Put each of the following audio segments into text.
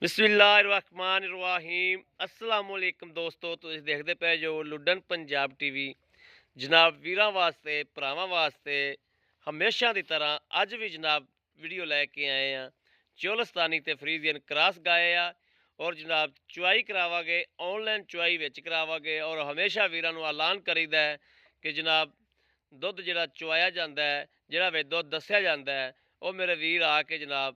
बिस्मिल्लाहिर्रहमानिर्रहीम अस्सलाम वालेकुम दोस्तों, ਤੁਸੀਂ ਦੇਖਦੇ ਪਏ ਜੋ ਲੁੱਡਨ ਪੰਜਾਬ ਟੀਵੀ। ਜਨਾਬ ਵੀਰਾਂ ਵਾਸਤੇ ਭਰਾਵਾਂ ਵਾਸਤੇ ਹਮੇਸ਼ਾ ਦੀ ਤਰ੍ਹਾਂ ਅੱਜ ਵੀ ਜਨਾਬ ਵੀਡੀਓ ਲੈ ਕੇ ਆਏ ਆ। ਚੋਲਸਤਾਨੀ ਤੇ ਫਰੀਜ਼ੀਅਨ ਕ੍ਰਾਸ ਗਾਏ ਆ ਔਰ ਜਨਾਬ ਚੁਆਈ ਕਰਾਵਾਂਗੇ, ਆਨਲਾਈਨ ਚੁਆਈ ਵਿੱਚ ਕਰਾਵਾਂਗੇ। ਔਰ ਹਮੇਸ਼ਾ ਵੀਰਾਂ ਨੂੰ ਐਲਾਨ ਕਰੀਦਾ ਹੈ ਕਿ ਜਨਾਬ ਦੁੱਧ ਜਿਹੜਾ ਚੁਆਇਆ ਜਾਂਦਾ ਹੈ, ਜਿਹੜਾ ਵਿੱਚ ਦੁੱਧ ਦੱਸਿਆ ਜਾਂਦਾ ਹੈ, ਉਹ ਮੇਰੇ ਵੀਰ ਆ ਕੇ ਜਨਾਬ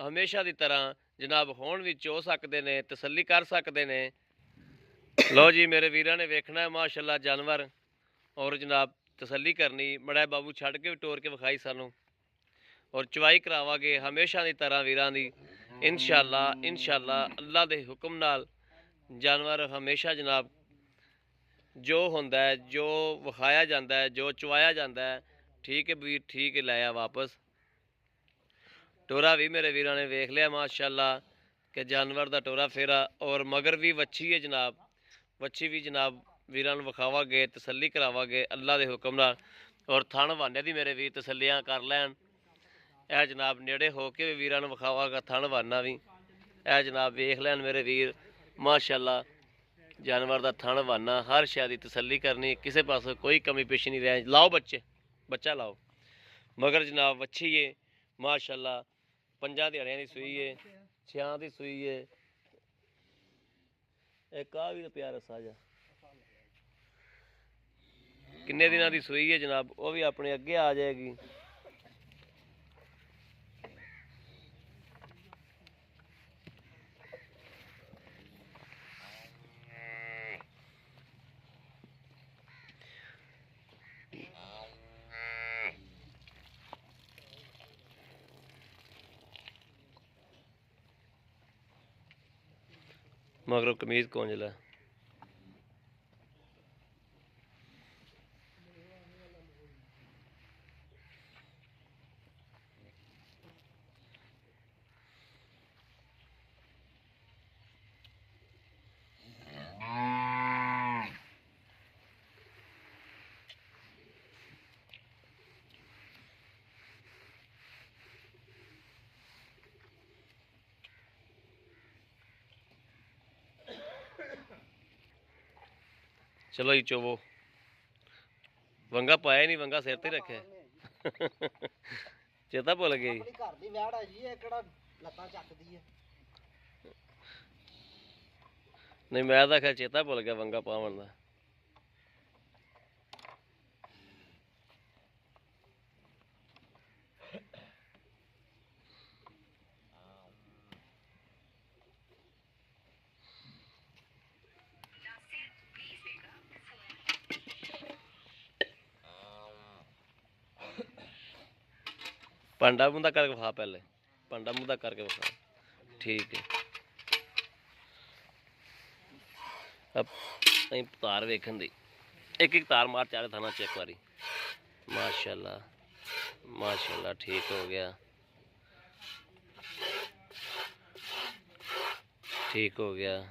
ਹਮੇਸ਼ਾ ਦੀ ਤਰ੍ਹਾਂ जनाब हुण भी चो सकते ने, तसली कर सकते ने। लो जी मेरे वीरां ने वेखना है माशाल्लाह जानवर और जनाब तसली करनी। बड़ा बाबू छड़ के भी टोर के विखाई सानू और चवाई करावांगे हमेशा की तरह वीरां दी इंशाअल्लाह अल्लाह के हुक्म नाल। जानवर हमेशा जनाब जो होंदा है, जो विखाया जाता है, जो चवाया जाता है, ठीक है वीर ठीक है, लाया वापस। टोरा भी मेरे वीरां ने वेख लिया माशाल्लाह कि जानवर का टोरा फेरा। और मगर भी वच्छी है जनाब, वच्छी भी जनाब वीरां नूं विखावांगे, तसली करावांगे अल्लाह के हुक्म नाल। और थण वाने दी मेरे वीर तसलियां कर लैन। यह जनाब नेड़े हो के भी वीरां नूं विखावांगा थण वाना भी। यह जनाब वेख लैन मेरे वीर माशाल्लाह जानवर का थण वाना, हर शय की तसली करनी, किसी पासों कोई कमी पेशी नहीं रह। लाओ बच्चे, बच्चा लाओ। मगर जनाब वच्छी है माशाल्लाह, 5 दिहाड़ियां की सूई है, 6 की सूई है। एक आ भी प्यार रसा जा किन्ने दिनों की सूई है जनाब, वो भी अपने अगे आ जाएगी। मगरों कमीज कौंजला चलो जी चोवो। वंगा पाया नहीं, वंगा सिर ते रखे चेता भुल गई। नहीं मैं तो खैर चेता भुल गया वंगा पावन का। पांडा मुंदा करके विखा, पहले पांडा मुंदा करके विखा। ठीक है, अब तार वेखन दी, एक एक तार मार चारे थाना चेक वारी। माशाल्लाह माशाल्लाह ठीक हो गया, ठीक हो गया।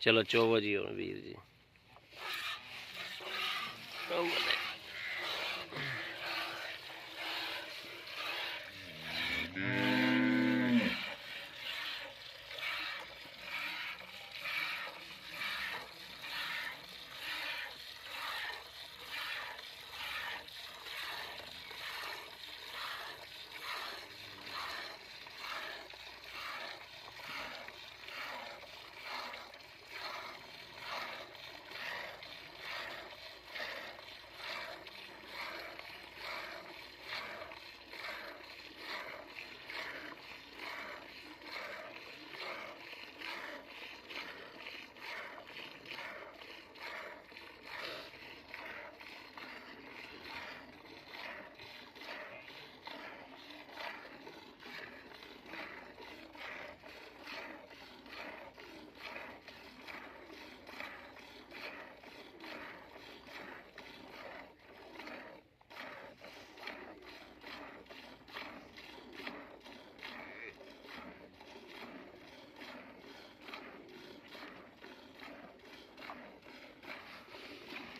चलो चोवो जी और वीर जी।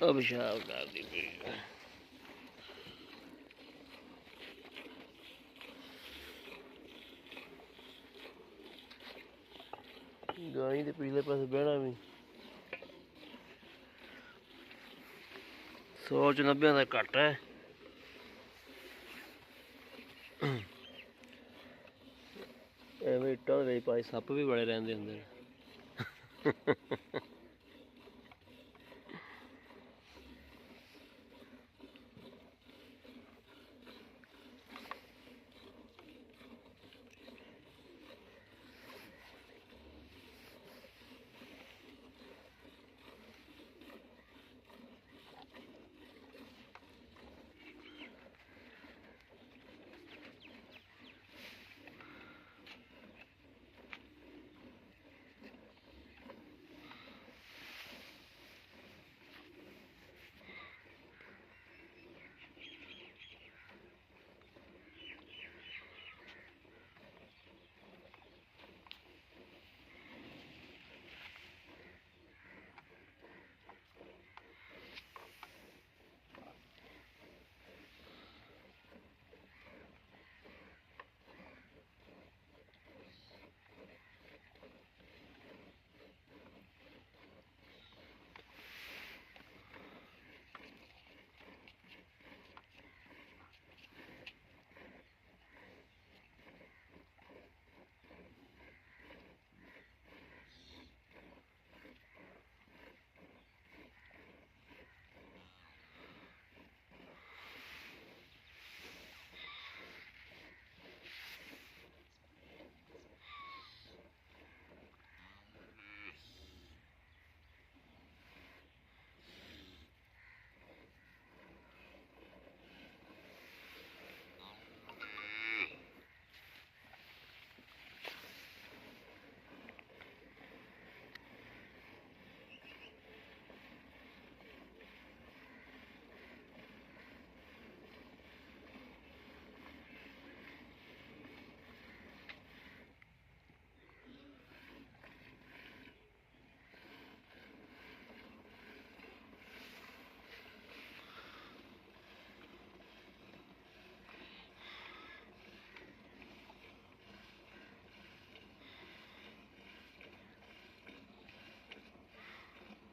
अब शाह कर दी ਗਾਈ ਦੇ ਪਿਛਲੇ ਪਾਸੇ ਬਹਿਣਾ ਵੀ 100 ਚ 90 ਦਾ ਘੱਟ ਹੈ। ਐਵੇਂ ਇੱਟਾਂ ਦੇ ਵਿੱਚ ਪਾਏ ਸੱਪ ਵੀ ਬੜੇ ਰਹਿੰਦੇ ਹੁੰਦੇ ਨੇ।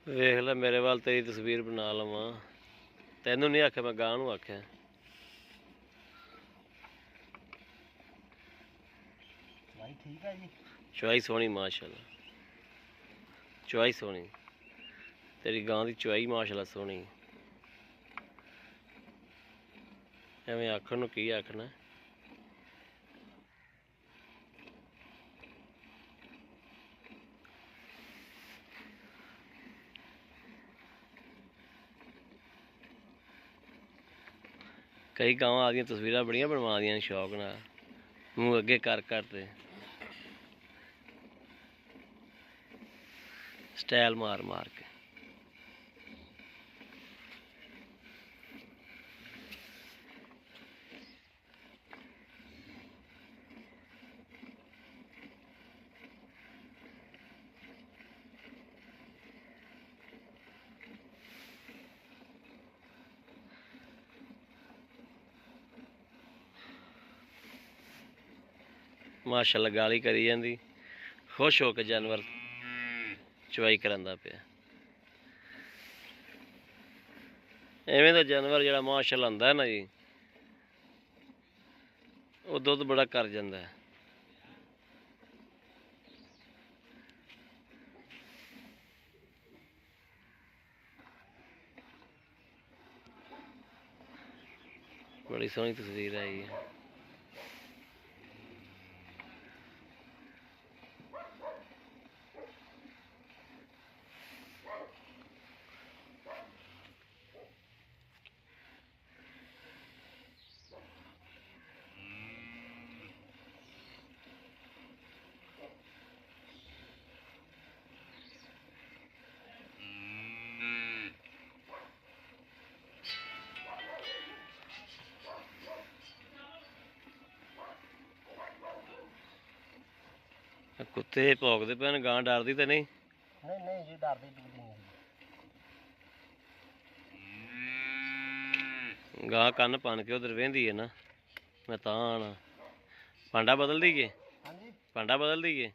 ਵੇਖ ਲੈ ਮੇਰੇ ਵੱਲ ਤੇਰੀ ਤਸਵੀਰ ਬਣਾ ਲਵਾਂ। ਤੈਨੂੰ ਨਹੀਂ ਆਖਿਆ, ਮੈਂ ਗਾਂ ਨੂੰ ਆਖਿਆ। ਚਵਾਈ ਠੀਕ ਹੈ ਜੀ। ਚਵਾਈ ਸੋਹਣੀ ਮਾਸ਼ਾਅੱਲਾ, ਚਵਾਈ ਸੋਹਣੀ। ਤੇਰੀ ਗਾਂ ਦੀ ਚਵਾਈ ਮਾਸ਼ਾਅੱਲਾ ਸੋਹਣੀ। ਐਵੇਂ ਆਖਣ ਨੂੰ ਕੀ ਆਖਣਾ। ਕਈ ਗਾਵਾਂ ਆਦੀਆਂ ਤਸਵੀਰਾਂ ਬੜੀਆਂ ਬਣਵਾ ਦੀਆਂ ਸ਼ੌਕ ਨਾਲ, ਮੂੰਹ ਅੱਗੇ ਕਰ ਤੇ ਸਟਾਈਲ ਮਾਰ ਕੇ। ਮਾਸ਼ਾਅੱਲਾ ਗਾਲੀ ਕਰੀ ਜਾਂਦੀ, ਖੁਸ਼ ਹੋ ਕੇ ਜਾਨਵਰ ਚਵਾਈ ਕਰਾਂਦਾ ਪਿਆ। ਐਵੇਂ ਦਾ ਜਾਨਵਰ ਜਿਹੜਾ ਮਾਸ਼ਾਅੱਲਾ ਹੁੰਦਾ ਹੈ ਨਾ ਜੀ, ਉਹ ਦੁੱਧ ਬੜਾ ਕਰ ਜਾਂਦਾ ਹੈ। ਬੜੀ ਸੋਹਣੀ ਤਸਵੀਰ ਆਈ ਹੈ। ਕੁੱਤੇ ਭੌਂਕਦੇ ਪਏ ਨੇ, ਗਾਂ ਡਰਦੀ ਤੇ ਨਹੀਂ? ਨਹੀਂ ਨਹੀਂ ਜੀ, ਡਰਦੀ ਡੁਰਦੀ ਨਹੀਂ। ਗਾਂ ਕੰਨ ਭੰਨ ਕੇ ਉਧਰ ਵਹਿੰਦੀ ਹੈ ਨਾ, ਮੈਂ ਤਾਂ ਆਣਾ। ਭਾਂਡਾ ਬਦਲ ਦਈਏ? ਹਾਂਜੀ, ਭਾਂਡਾ ਬਦਲ ਦਈਏ?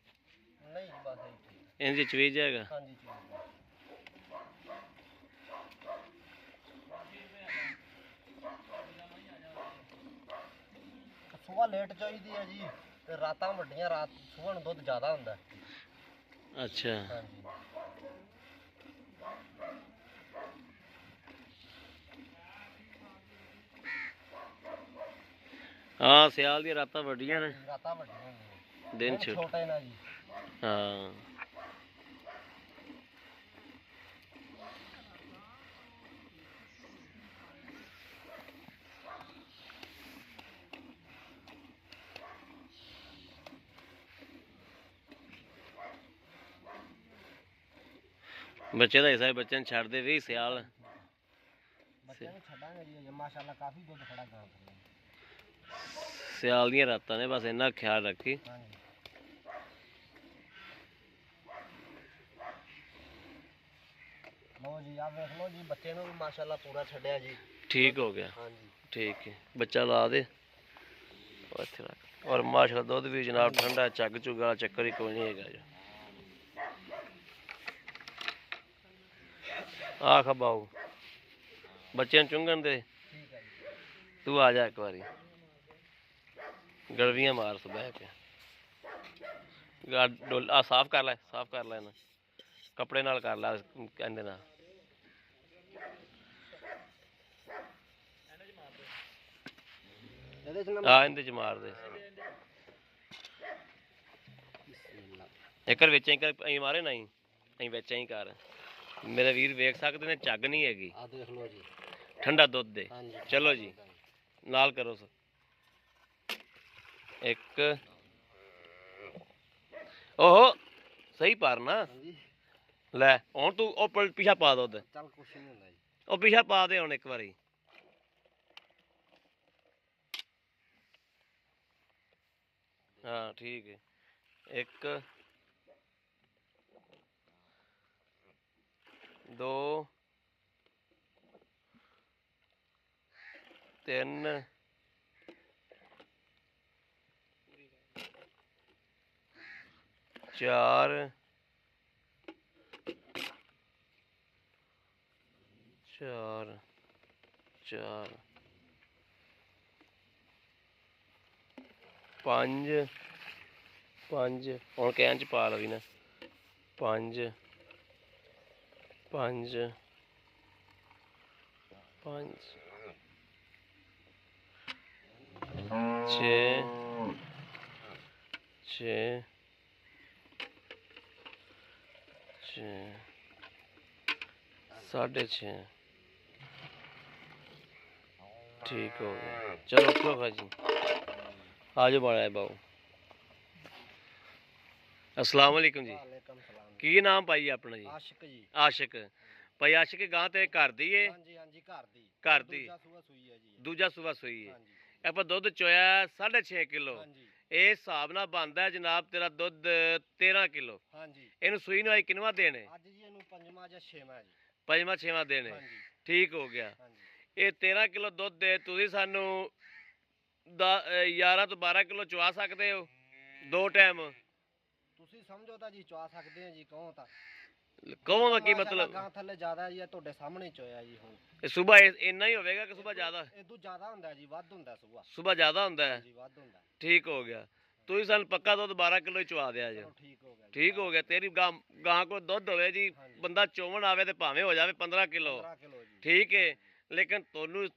ਨਹੀਂ ਜੀ ਬਸ ਇੱਥੇ। ਇਹਦੇ ਚ ਵੀ ਹੈਗਾ। ਹਾਂਜੀ ਚੀਜ਼ ਸੁਬਾਹ ਲੇਟ ਚਾਹੀਦੀ ਹੈ ਜੀ, ਤੇ ਰਾਤਾਂ ਵੱਡੀਆਂ, ਰਾਤ ਸੁਬਾਹ ਨੂੰ ਦੁੱਧ ਜ਼ਿਆਦਾ ਹੁੰਦਾ ਹੈ। ਅੱਛਾ। ਹਾਂਜੀ ਹਾਂ ਸਿਆਲ ਦੀਆਂ ਰਾਤਾਂ ਵੱਡੀਆਂ ਨੇ, ਰਾਤਾਂ ਵੱਡੀਆਂ ਹੁੰਦੀਆਂ, ਦਿਨ ਛੋਟੇ ਨਾ ਜੀ। ਹਾਂ ਬੱਚੇ ਦਾ ਹਿੱਸਾ ਬੱਚਿਆਂ ਨੂੰ ਛੱਡਦੇ ਵੀ ਸਿਆਲ। ਬੱਚਿਆਂ ਨੂੰ ਛੱਡਾਂਗੇ ਜੀ, ਮਾਸ਼ਾਅੱਲਾ ਕਾਫੀ ਦੁੱਧ ਖੜਾ ਗਾਂ ਥੱਲੇ। ਸਿਆਲ ਦੀਆਂ ਰਾਤਾਂ ਨੇ, ਬਸ ਇੰਨਾ ਖਿਆਲ ਰੱਖੀ। ਹਾਂਜੀ ਲਓ ਜੀ, ਆ ਵੇਖ ਲਓ ਜੀ, ਬੱਚੇ ਨੂੰ ਵੀ ਮਾਸ਼ਾਅੱਲਾ ਪੂਰਾ ਛੱਡਿਆ ਜੀ। ਠੀਕ ਹੋ ਗਿਆ। ਹਾਂਜੀ ਠੀਕ ਹੈ, ਬੱਚਾ ਲਾ ਦੇ ਉਹ ਇੱਥੇ ਰੱਖ। ਔਰ ਮਾਸ਼ਾਅੱਲਾ ਦੁੱਧ ਵੀ ਜਨਾਬ ਠੰਡਾ, ਝੱਗ ਝੁੱਗ ਵਾਲਾ ਚੱਕਰ ਹੀ ਕੋਈ ਨਹੀਂ ਹੈਗਾ ਜੀ। ਆ ਖਬਾਓ ਬੱਚਿਆਂ ਨੂੰ ਚੁੰਗਣ ਦੇ। ਠੀਕ ਹੈ ਜੀ। ਤੂੰ ਆ ਜਾ ਇੱਕ ਵਾਰੀ, ਗੜਵੀਆਂ ਮਾਰ ਬਹਿ ਕੇ। ਆ ਸਾਫ਼ ਕਰ ਲੈ, ਸਾਫ਼ ਕਰ ਲੈ, ਨਾ ਕੱਪੜੇ ਨਾਲ ਕਰ ਲੈ, ਕਹਿੰਦੇ ਨਾਲ। ਇਹਦੇ ਚ ਆ ਇਹਦੇ ਚ ਮਾਰ ਦੇ ਇੱਕ ਵਾਰ ਵਿੱਚ ਅਸੀਂ ਮਾਰੇ ਨਹੀਂ, ਅਸੀਂ ਵਿੱਚ ਹੀ ਕਰ। ਮੇਰੇ ਵੀਰ ਵੇਖ ਸਕਦੇ ਨੇ, ਝੱਗ ਨਹੀਂ ਹੈਗੀ, ਆ ਦੇਖ ਲਓ ਜੀ, ਠੰਡਾ ਦੁੱਧ ਦੇ। ਹਾਂਜੀ ਚਲੋ ਜੀ ਨਾਲ ਕਰੋ ਇੱਕ। ਓਹੋ ਸਹੀ ਪਾਰ ਨਾ ਹਾਂਜੀ। ਲੈ ਹੁਣ ਤੂੰ ਉਹ ਪਿਛਾ ਪਾ ਦੁੱਧ, ਚੱਲ ਕੁਛ ਨਹੀਂ ਹੁੰਦਾ ਜੀ। ਉਹ ਪਿਛਾ ਪਾ ਦੇ ਹੁਣ ਇੱਕ ਵਾਰੀ। ਹਾਂ ਠੀਕ ਹੈ, ਇੱਕ ਦੋ ਤਿੰਨ ਚਾਰ ਚਾਰ ਚਾਰ ਪੰਜ ਪੰਜ, ਹੁਣ ਕਹਿਣ ਚ ਪਾ ਲਵੀ ਨਾ, ਪੰਜ ਪੰਜ ਪੰਜ ਛੇ ਛੇ ਛੇ ਸਾਢੇ ਛੇ। ਠੀਕ ਹੋ ਗਿਆ, ਚਲੋ ਉੱਠੋ ਭਾਜੀ, ਆ ਜਾਓ ਬਾਲਾ ਬਾਬੂ। अस्सलाम वालेकुम जी, ਵਾਲੇਕਮ ਸਲਾਮ। ਕੀ ਨਾਮ ਭਾਈ ਆਪਣਾ ਜੀ? ਆਸ਼ਿਕ ਜੀ। ਆਸ਼ਿਕ ਭਾਈ, ਆਸ਼ਿਕ ਗਾਂ ਤੇ ਘਰ ਦੀ ਏ? ਹਾਂਜੀ ਹਾਂਜੀ, ਘਰ ਦੀ। ਘਰ ਦੀ। ਦੂਜਾ ਸੂਆ ਸੂਈ ਹੈ ਜੀ। ਦੂਜਾ ਸੂਆ ਸੂਈ ਹੈ। ਹਾਂਜੀ ਆਪਾਂ ਦੁੱਧ ਚੋਇਆ 6.5 ਕਿਲੋ। ਹਾਂਜੀ ਇਹ ਹਿਸਾਬ ਨਾਲ ਬਣਦਾ ਜਨਾਬ ਤੇਰਾ ਦੁੱਧ 13 ਕਿਲੋ। ਹਾਂਜੀ। ਇਹਨੂੰ ਸੂਈ ਨੂੰ ਆਈ ਕਿੰਨਵਾਂ ਦੇਣੇ? ਅੱਜ ਜੀ ਇਹਨੂੰ ਪੰਜਵਾਂ ਜਾਂ ਛੇਵਾਂ ਜੀ। ਪੰਜਵਾਂ ਛੇਵਾਂ ਦੇਣੇ। ਹਾਂਜੀ ਠੀਕ ਹੋ ਗਿਆ। ਹਾਂਜੀ। ਇਹ 13 ਕਿਲੋ ਦੁੱਧ ਦੇ ਤੁਸੀਂ ਸਾਨੂੰ 11 ਤੋਂ 12 ਕਿਲੋ ਚਵਾ ਸਕਦੇ ਹੋ ਦੋ ਟਾਈਮ। ਤੁਸੀਂ ਸਮਝੋ ਤਾਂ ਜੀ ਚਵਾ ਸਕਦੇ ਆ ਜੀ, ਕਹੋ ਤਾਂ। ਕਹੋ ਦਾ ਕੀ ਮਾਸ਼ਾਅੱਲਾ ਮਤਲਬ? ਗਾਂ ਥੱਲੇ ਜ਼ਿਆਦਾ ਜੀ, ਤੁਹਾਡੇ ਸਾਹਮਣੇ ਚੋਇਆ ਜੀ ਹੁਣ। ਇਹ ਸਵੇਰ ਇੰਨਾ ਹੀ ਹੋਵੇਗਾ ਕਿ ਸਵੇਰ ਜ਼ਿਆਦਾ? ਇਦੋਂ ਜ਼ਿਆਦਾ ਹੁੰਦਾ ਜੀ, ਵੱਧ ਹੁੰਦਾ ਸੁਬਾ। ਸਵੇਰ ਜ਼ਿਆਦਾ ਹੁੰਦਾ ਹੈ। ਹਾਂਜੀ ਵੱਧ ਹੁੰਦਾ। ਠੀਕ ਹੋ ਗਿਆ, ਤੁਸੀਂ ਸਾਨੂੰ ਪੱਕਾ ਦੁੱਧ 12 ਕਿਲੋ ਹੀ ਚਵਾ ਦਿਆ ਜੀ। ਚਲੋ ਠੀਕ ਹੋ ਗਿਆ ਜੀ। ਠੀਕ ਹੋ ਗਿਆ। ਤੇਰੀ ਗਾਂ ਕੋਲ ਦੁੱਧ ਹੋਵੇ ਜੀ, ਹਾਂਜੀ। ਬੰਦਾ ਚੋਵਣ ਆਵੇ ਤੇ ਭਾਵੇਂ ਹੋ ਜਾਵੇ 15 ਕਿਲੋ। 15 ਕਿਲੋ ਜੀ। ਠੀਕ ਹੈ, ਲੇਕਿਨ ਤੁਹਾਨੂੰ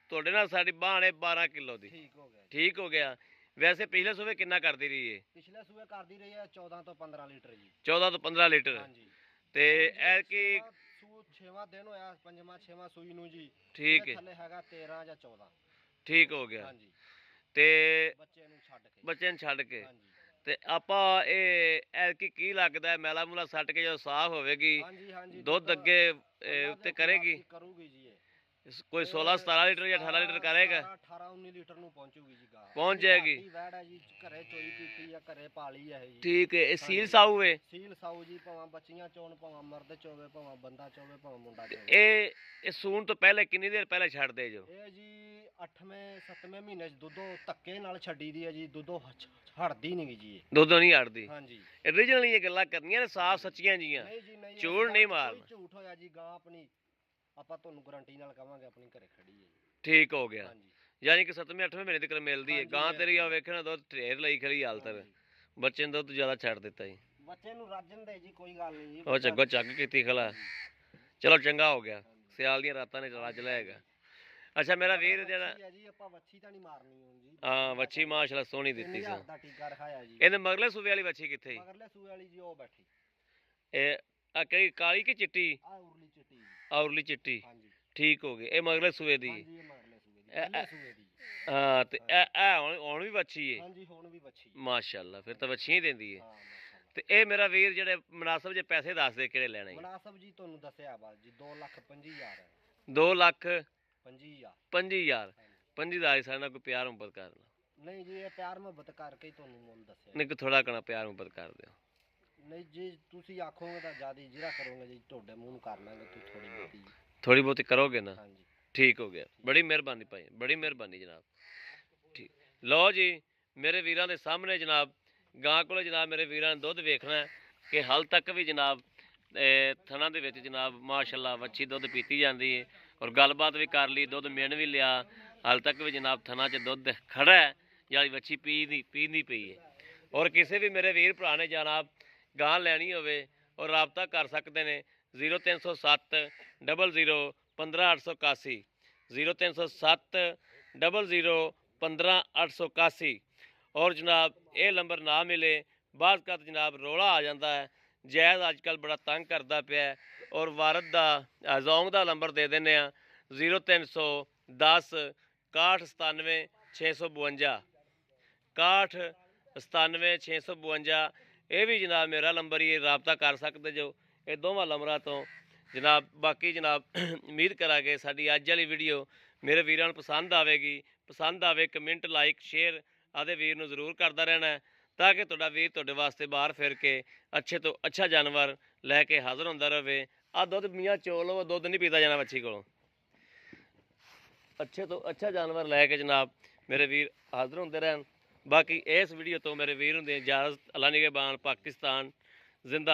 ਤੁਹਾਡੇ ਨਾਲ ਸਾਡੀ ਬਾਣੇ 12 ਕਿਲੋ ਦੀ। ਠੀਕ ਹੋ ਗਿਆ ਜੀ। ਠੀਕ ਹੋ ਗਿਆ। ਵੈਸੇ ਪਿਛਲੇ ਸੂਬੇ ਕਿੰਨਾ ਕਰਦੀ ਰਹੀ ਹੈ? ਪਿਛਲੇ ਸੂਏ ਕਰਦੀ ਰਹੀ ਹੈ 14 ਤੋਂ 15 ਲੀਟਰ ਜੀ। 14 ਤੋਂ 15 ਲੀਟਰ। ਹਾਂਜੀ। ਤੇ ਐ ਕਿ ਸੂ 6ਵਾਂ ਦਿਨ ਹੋਇਆ, ਪੰਜਵਾਂ 6ਵਾਂ ਸੂਈ ਨੂੰ ਜੀ। ਠੀਕ ਹੈ, ਥੱਲੇ ਹੈਗਾ 13 ਜਾਂ 14। ਠੀਕ ਹੋ ਗਿਆ। ਹਾਂਜੀ। ਤੇ ਬੱਚੇ ਨੂੰ ਛੱਡ ਕੇ। ਬੱਚੇ ਨੂੰ ਛੱਡ ਕੇ ਹਾਂਜੀ ਤੇ ਆਪਾਂ ਇਹ ਐ ਕੀ ਲੱਗਦਾ ਹੈ, ਮੈਲਾ ਮੂਲਾ ਸੱਟ ਕੇ ਜਦੋਂ ਸਾਫ਼ ਹੋਵੇਗੀ ਹਾਂਜੀ ਹਾਂਜੀ। ਦੁੱਧ ਅੱਗੇ ਉੱਤੇ ਕਰੇਗੀ? ਕਰੂਗੀ ਜੀ ਇਹ। ਕੋਈ 16 17 ਲੀਟਰ ਜਾਂ 18 ਲੀਟਰ ਕਰੇਗਾ? 18 19 ਲੀਟਰ ਨੂੰ ਪਹੁੰਚੂਗੀ ਜੀ ਗਾਂ। ਪਹੁੰਚ ਜਾਏਗੀ। ਵੈੜ ਹੈ ਜੀ, ਘਰੇ ਚੋਈ ਪੀਤੀ ਆ, ਘਰੇ ਪਾਲੀ ਹੈ ਜੀ। ਠੀਕ ਹੈ। ਇਹ ਸੀਲ ਸਾਊ ਹੈ? ਸੀਲ ਸਾਊ ਜੀ, ਭਾਵੇਂ ਬੱਚੀਆਂ ਚੋਣ, ਭਾਵੇਂ ਮਰਦ ਚੋਵੇ, ਭਾਵੇਂ ਬੰਦਾ ਚੋਵੇ, ਭਾਵੇਂ ਮੁੰਡਾ ਚੋਵੇ। ਇਹ ਸੂਣ ਤੋਂ ਪਹਿਲੇ ਕਿੰਨੀ ਦੇਰ ਪਹਿਲੇ ਛੱਡਦੇ ਜੋ? ਇਹ ਜੀ 8ਵੇਂ 7ਵੇਂ ਮਹੀਨੇ ਚ ਦੁੱਧੋਂ ਧੱਕੇ ਨਾਲ ਛੱਡੀ ਦੀ ਹੈ ਜੀ, ਦੁੱਧੋਂ ਹਟਦੀ ਨਹੀਂ ਜੀ ਇਹ। ਦੁੱਧੋਂ ਨਹੀਂ ਹਟਦੀ? ਹਾਂਜੀ। ਓਰੀਜਨਲੀ ਇਹ ਗੱਲਾਂ ਕਰਨੀਆਂ ਨੇ ਸਾਫ਼ ਸੱਚੀਆਂ ਜੀਆਂ, ਨਹੀਂ ਜੀ ਨਹੀਂ, ਝੂਠ ਨਹੀਂ ਮਾਰਨਾ। ਝੂਠ ਹੋਇਆ ਜੀ, ਗਾਂ ਆਪਣੀ ਆਪਾਂ ਤੁਹਾਨੂੰ ਗਾਰੰਟੀ ਨਾਲ ਕਵਾਂਗੇ ਆਪਣੀ ਘਰੇ ਖੜੀ ਹੈ ਜੀ। ਠੀਕ ਹੋ ਗਿਆ। ਹਾਂਜੀ। ਯਾਨੀ ਕਿ 7ਵੇਂ 8ਵੇਂ ਮਹੀਨੇ ਤੱਕ ਮਿਲਦੀ ਹੈ ਗਾਂ ਤੇਰੀ। ਆ ਵੇਖਣਾ ਦੁੱਧ ਢੇਰ ਲਈ ਖੜੀ ਹਾਲਤ ਹੈ। ਬੱਚੇ ਨੇ ਦੁੱਧ ਜ਼ਿਆਦਾ ਛੱਡ ਦਿੱਤਾ ਜੀ। ਬੱਚੇ ਨੂੰ ਰੱਜਣ ਦੇ ਜੀ, ਕੋਈ ਗੱਲ ਨਹੀਂ ਜੀ। ਉਹ ਚੱਗੋ ਚੱਗ ਕੀਤੀ ਖਲਾ। ਚਲੋ ਚੰਗਾ ਹੋ ਗਿਆ, ਸਿਆਲ ਦੀਆਂ ਰਾਤਾਂ ਨੇ ਰੱਜ ਲਿਆਗਾ। ਅੱਛਾ ਮੇਰਾ ਵੀਰ ਜਿਹੜਾ ਜੀ, ਆਪਾਂ ਵੱਛੀ ਤਾਂ ਨਹੀਂ ਮਾਰਨੀ ਹੁਣ ਜੀ। ਹਾਂ ਵੱਛੀ ਮਾਸ਼ਾਅੱਲਾ ਸੋਹਣੀ ਦਿੱਤੀ ਸੀ। ਦਾ ਟੀਕਾ ਰਖਾਇਆ ਜੀ। ਇਹਦੇ ਮਗਰਲੇ ਸੂਬੇ ਵਾਲੀ ਵੱਛੀ ਕਿੱਥੇ ਜੀ? ਮਗਰਲੇ ਸੂਏ ਵਾਲੀ ਜੀ ਉਹ ਬੈਠੀ। ਇਹ ਆ ਕਿਹੜੀ ਕਾਲੀ ਕਿ ਚਿੱਟੀ? ਆ ਉਰਲੀ ਚਿੱਟੀ। ਔਰਲੀ ਚਿੱਟੀ। ਹਾਂਜੀ। ਠੀਕ ਹੋ ਗਏ। ਇਹ ਮਗਰਲੇ ਸੂਏ ਦੀ? ਹਾਂਜੀ, ਇਹ ਮਗਰਲੇ ਸੂਏ ਦੀ, ਪਹਿਲੇ ਸੂਏ ਦੀ। ਹਾਂ ਤੇ ਇਹ ਹੁਣ ਵੀ ਵੱਛੀ ਹੈ? ਹਾਂਜੀ, ਹੁਣ ਵੀ ਵੱਛੀ। ਮਾਸ਼ਾਅੱਲਾ ਫਿਰ ਤਾਂ ਵੱਛੀਆਂ ਹੀ ਦਿੰਦੀ ਹੈ। ਹਾਂ ਮਾਸ਼ਾਅੱਲਾ। ਤੇ ਇਹ ਮੇਰਾ ਵੀਰ ਜਿਹੜੇ ਮੁਨਾਸਬ ਜੇ ਪੈਸੇ ਦੱਸ ਦੇ ਕਿਹੜੇ ਲੈਣੇ? ਮੁਨਾਸਬ ਜੀ ਤੁਹਾਨੂੰ ਦੱਸਿਆ ਬਸ ਜੀ, 2,25,000 ਹੈ। 2 ਲੱਖ 25,000। 25,000? 25,000 ਸਾਡੇ ਨਾਲ ਕੋਈ ਪਿਆਰ ਮੁਹੱਬਤ ਕਰਨਾ? ਨਹੀਂ ਜੀ, ਇਹ ਪਿਆਰ ਮੁਹੱਬਤ ਕਰਕੇ ਹੀ ਤੁਹਾਨੂੰ ਮੁੱਲ ਦੱਸਿਆ। ਨਹੀਂ ਕੋਈ ਥੋੜਾ ਕਣਾ ਪਿਆਰ ਮੁਹੱਬਤ ਕਰ ਦਿਓ। ਨਹੀਂ ਜੀ, ਤੁਸੀਂ ਆਖੋਗੇ ਤਾਂ ਜ਼ਿਆਦਾ ਜਿਹੜਾ ਕਰੋਗੇ ਜੀ, ਤੁਹਾਡੇ ਮੂੰਹ ਨੂੰ ਕਰ ਲਾਂਗੇ ਤੂੰ ਥੋੜੀ ਬਹੁਤੀ। ਥੋੜੀ ਬਹੁਤੀ ਕਰੋਗੇ ਨਾ? ਹਾਂਜੀ। ਠੀਕ ਹੋ ਗਿਆ। ਬੜੀ ਮਿਹਰਬਾਨੀ ਭਾਈ, ਬੜੀ ਮਿਹਰਬਾਨੀ ਜਨਾਬ। ਠੀਕ। ਲਓ ਜੀ ਮੇਰੇ ਵੀਰਾਂ ਦੇ ਸਾਹਮਣੇ ਜਨਾਬ ਗਾਂ ਕੋਲ ਜਨਾਬ ਮੇਰੇ ਵੀਰਾਂ ਨੇ ਦੁੱਧ ਵੇਖਣਾ ਹੈ ਕਿ ਹਾਲ ਤੱਕ ਵੀ ਜਨਾਬ ਥਣਾ ਦੇ ਵਿੱਚ ਜਨਾਬ ਮਾਸ਼ਾਅੱਲਾ ਵੱਛੀ ਦੁੱਧ ਪੀਤੀ ਜਾਂਦੀ ਹੈ। ਔਰ ਗੱਲਬਾਤ ਵੀ ਕਰ ਲਈ, ਦੁੱਧ ਮਿਣ ਵੀ ਲਿਆ। ਹਾਲ ਤੱਕ ਵੀ ਜਨਾਬ ਥਣਾ 'ਚ ਦੁੱਧ ਖੜਾ ਹੈ, ਜਾਂ ਵੱਛੀ ਪੀਂਦੀ ਪਈ ਹੈ। ਔਰ ਕਿਸੇ ਵੀ ਮੇਰੇ ਵੀਰ ਭਰਾ ਨੇ ਜਨਾਬ ਗਾਂ ਲੈਣੀ ਹੋਵੇ ਔਰ ਰਾਬਤਾ ਕਰ ਸਕਦੇ ਨੇ 0307 00 15881 0307 00 15881। ਔਰ ਜਨਾਬ ਇਹ ਨੰਬਰ ਨਾ ਮਿਲੇ ਬਾਅਦ ਕਦ ਜਨਾਬ ਰੌਲਾ ਆ ਜਾਂਦਾ ਹੈ। ਜੈਜ਼ ਅੱਜ ਕੱਲ੍ਹ ਬੜਾ ਤੰਗ ਕਰਦਾ ਪਿਆ ਹੈ। ਔਰ ਵਾਰਦ ਦਾ ਜ਼ੌਂਗ ਦਾ ਨੰਬਰ ਦੇ ਦਿੰਦੇ ਆ 0310 61 97 652 61 97 652। ਇਹ ਵੀ ਜਨਾਬ ਮੇਰਾ ਨੰਬਰ ਹੀ ਰਾਬਤਾ ਕਰ ਸਕਦੇ ਜੋ ਇਹ ਦੋਵਾਂ ਨੰਬਰਾਂ ਤੋਂ ਜਨਾਬ। ਬਾਕੀ ਜਨਾਬ ਉਮੀਦ ਕਰਾਂਗੇ ਸਾਡੀ ਅੱਜ ਵਾਲੀ ਵੀਡੀਓ ਮੇਰੇ ਵੀਰਾਂ ਨੂੰ ਪਸੰਦ ਆਵੇਗੀ। ਪਸੰਦ ਆਵੇ ਕਮੈਂਟ ਲਾਈਕ ਸ਼ੇਅਰ ਆਦੇ ਵੀਰ ਨੂੰ ਜ਼ਰੂਰ ਕਰਦਾ ਰਹਿਣਾ ਹੈ, ਤਾਂ ਕਿ ਤੁਹਾਡਾ ਵੀਰ ਤੁਹਾਡੇ ਵਾਸਤੇ ਬਾਹਰ ਫਿਰ ਕੇ ਅੱਛੇ ਤੋਂ ਅੱਛਾ ਜਾਨਵਰ ਲੈ ਕੇ ਹਾਜ਼ਰ ਹੁੰਦਾ ਰਹੇ। ਆ ਦੁੱਧ ਮੀਆਂ ਚੋਲ ਉਹ ਦੁੱਧ ਨਹੀਂ ਪੀਤਾ ਜਾਣਾ ਵੱਛੀ ਕੋਲੋਂ। ਅੱਛੇ ਤੋਂ ਅੱਛਾ ਜਾਨਵਰ ਲੈ ਕੇ ਜਨਾਬ ਮੇਰੇ ਵੀਰ ਹਾਜ਼ਰ ਹੁੰਦੇ ਰਹਿਣ। ਬਾਕੀ ਇਸ ਵੀਡੀਓ ਤੋਂ ਮੇਰੇ ਵੀਰ ਹੁੰਦੇ ਇਜਾਜ਼ਤ। ਅੱਲਾ ਨਿਗਹਿਬਾਨ। ਪਾਕਿਸਤਾਨ ਜ਼ਿੰਦਾ।